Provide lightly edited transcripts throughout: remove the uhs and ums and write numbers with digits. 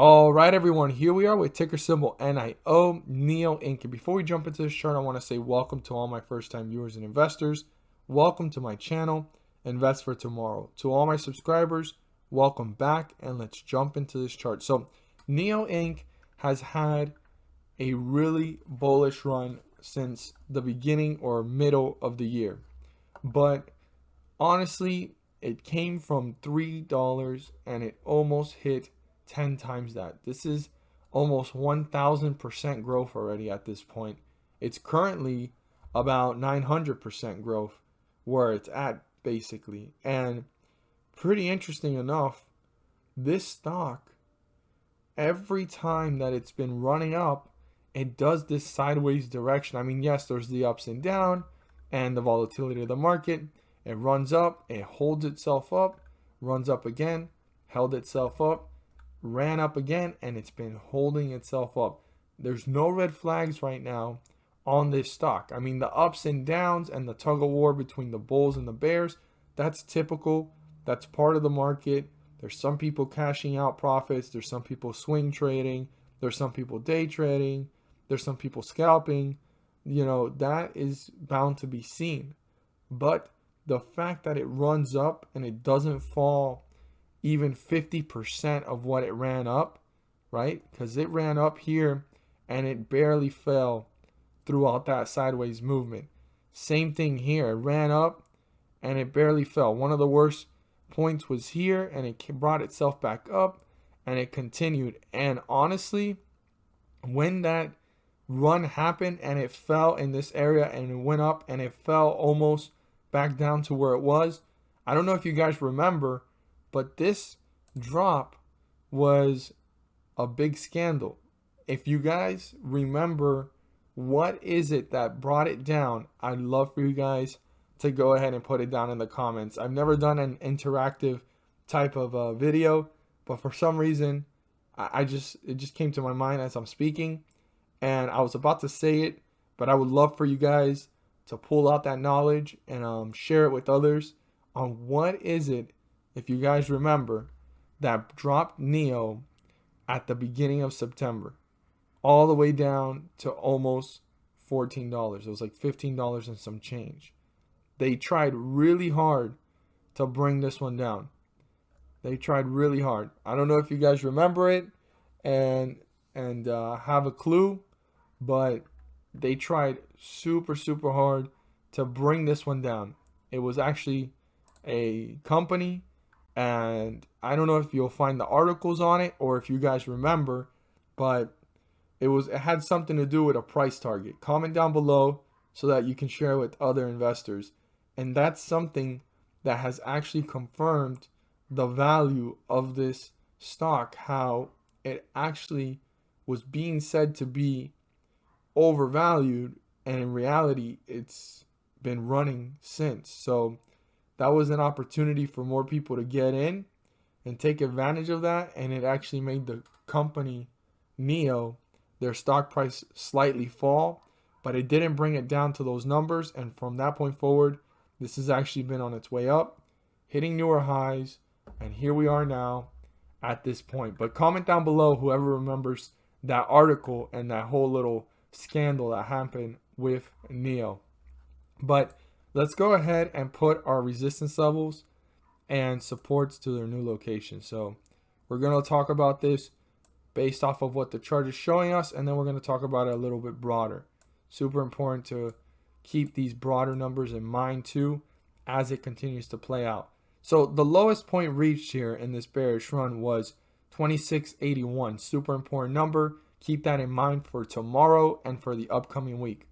All right, everyone, here we are with ticker symbol NIO, NEO Inc. And before we jump into this chart, I want to say welcome to all my first-time viewers and investors. Welcome to my channel, Invest for Tomorrow. To all my subscribers, welcome back, and let's jump into this chart. So, NEO Inc. has had a really bullish run since the beginning or middle of the year. But honestly, it came from $3 and it almost hit 10 times that. This is almost 1000% growth already at this point. It's currently about 900% growth where it's at basically. And pretty interesting enough, this stock, every time that it's been running up, it does this sideways direction. I mean, yes, there's the ups and down and the volatility of the market. It runs up, it holds itself up, runs up again, held itself up, ran up again, and it's been holding itself up. There's no red flags right now on this stock. I mean, the ups and downs and the tug of war between the bulls and the bears, that's typical. That's part of the market. There's some people cashing out profits. There's some people swing trading. There's some people day trading. There's some people scalping. You know, that is bound to be seen. But the fact that it runs up and it doesn't fall even 50% of what it ran up, right? Because it ran up here and it barely fell throughout that sideways movement. Same thing here. It ran up and it barely fell. One of the worst points was here and it brought itself back up and it continued. And honestly, when that run happened and it fell in this area and it went up and it fell almost back down to where it was. I don't know if you guys remember, but this drop was a big scandal. If you guys remember what is it that brought it down, I'd love for you guys to go ahead and put it down in the comments. I've never done an interactive type of video, but for some reason, it just came to my mind as I'm speaking, and I was about to say it, but I would love for you guys to pull out that knowledge and share it with others on what is it, if you guys remember, that dropped NEO at the beginning of September all the way down to almost $14. It was like $15 and some change. They tried really hard to bring this one down. They tried really hard. I don't know if you guys remember it and have a clue, but they tried super hard to bring this one down. It was actually a company, and I don't know if you'll find the articles on it or if you guys remember, but it had something to do with a price target. Comment down below so that you can share with other investors. And that's something that has actually confirmed the value of this stock, how it actually was being said to be overvalued, and in reality it's been running since. So that was an opportunity for more people to get in and take advantage of that, and it actually made the company NEO, their stock price, slightly fall, but it didn't bring it down to those numbers. And from that point forward, this has actually been on its way up, hitting newer highs, and here we are now at this point. But comment down below whoever remembers that article and that whole little scandal that happened with NEO. But let's go ahead and put our resistance levels and supports to their new location. So we're going to talk about this based off of what the chart is showing us, and then we're going to talk about it a little bit broader. Super important to keep these broader numbers in mind too as it continues to play out. So the lowest point reached here in this bearish run was 2681. Super important number. Keep that in mind for tomorrow and for the upcoming week.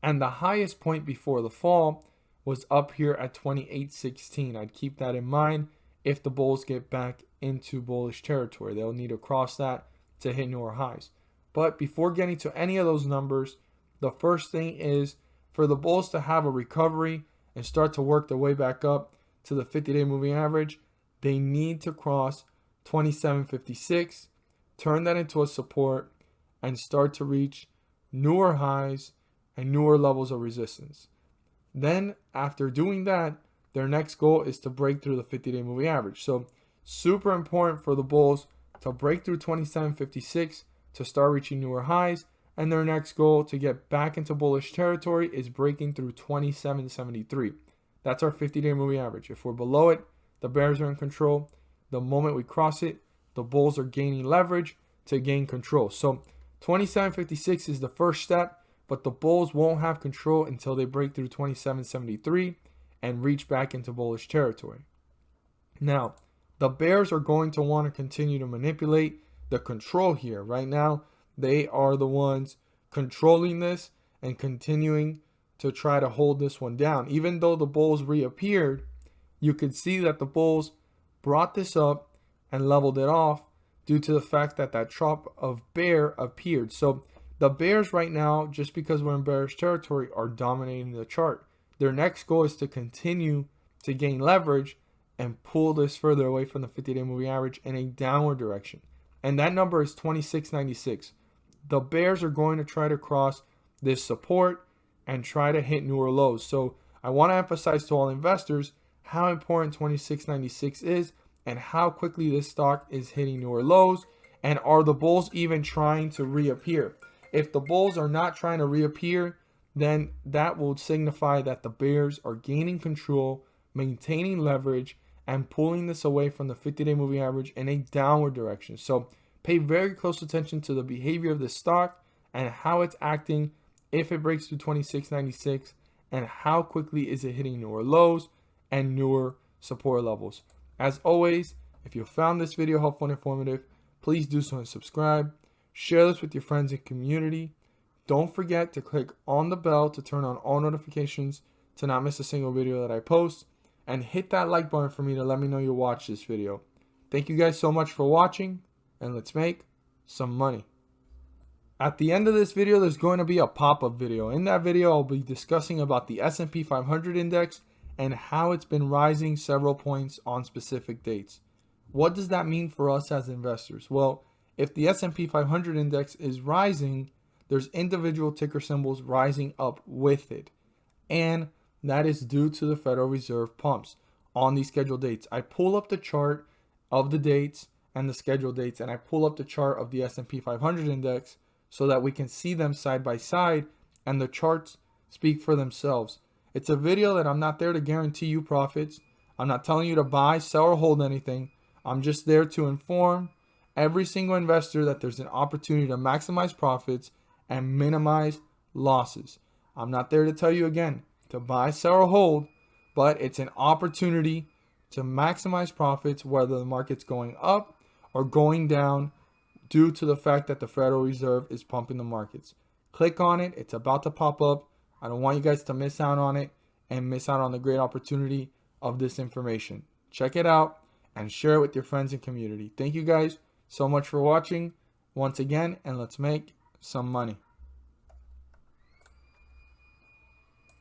And the highest point before the fall was up here at 2816. I'd keep that in mind if the bulls get back into bullish territory. They'll need to cross that to hit newer highs. But before getting to any of those numbers, the first thing is for the bulls to have a recovery and start to work their way back up to the 50-day moving average, they need to cross 2756, turn that into a support, and start to reach newer highs and newer levels of resistance. Then after doing that, their next goal is to break through the 50-day moving average. So super important for the bulls to break through 27.56 to start reaching newer highs. And their next goal to get back into bullish territory is breaking through 27.73. That's our 50-day moving average. If we're below it, the bears are in control. The moment we cross it, the bulls are gaining leverage to gain control. So 27.56 is the first step, but the bulls won't have control until they break through 27.73 and reach back into bullish territory. Now, the bears are going to want to continue to manipulate the control here. Right now, they are the ones controlling this and continuing to try to hold this one down. Even though the bulls reappeared, you could see that the bulls brought this up and leveled it off due to the fact that that trough of bear appeared. So the bears right now, just because we're in bearish territory, are dominating the chart. Their next goal is to continue to gain leverage and pull this further away from the 50-day moving average in a downward direction. And that number is 26.96. The bears are going to try to cross this support and try to hit newer lows. So I want to emphasize to all investors how important 26.96 is and how quickly this stock is hitting newer lows. And are the bulls even trying to reappear? If the bulls are not trying to reappear, then that will signify that the bears are gaining control, maintaining leverage, and pulling this away from the 50-day moving average in a downward direction. So pay very close attention to the behavior of this stock and how it's acting if it breaks through 26.96, and how quickly is it hitting newer lows and newer support levels. As always, if you found this video helpful and informative, please do so and subscribe. Share this with your friends and community. Don't forget to click on the bell to turn on all notifications to not miss a single video that I post. And hit that like button for me to let me know you watched this video. Thank you guys so much for watching, and let's make some money. At the end of this video, there's going to be a pop-up video. In that video, I'll be discussing about the S&P 500 index and how it's been rising several points on specific dates. What does that mean for us as investors? Well, if the S&P 500 index is rising, there's individual ticker symbols rising up with it. And that is due to the Federal Reserve pumps on these scheduled dates. I pull up the chart of the dates and the scheduled dates, and I pull up the chart of the S&P 500 index so that we can see them side by side and the charts speak for themselves. It's a video that I'm not there to guarantee you profits. I'm not telling you to buy, sell, or hold anything. I'm just there to inform every single investor that there's an opportunity to maximize profits and minimize losses. I'm not there to tell you again to buy, sell, or hold, but it's an opportunity to maximize profits whether the market's going up or going down due to the fact that the Federal Reserve is pumping the markets. Click on it. It's about to pop up. I don't want you guys to miss out on it and miss out on the great opportunity of this information. Check it out and share it with your friends and community. Thank you guys so much for watching once again, and let's make some money.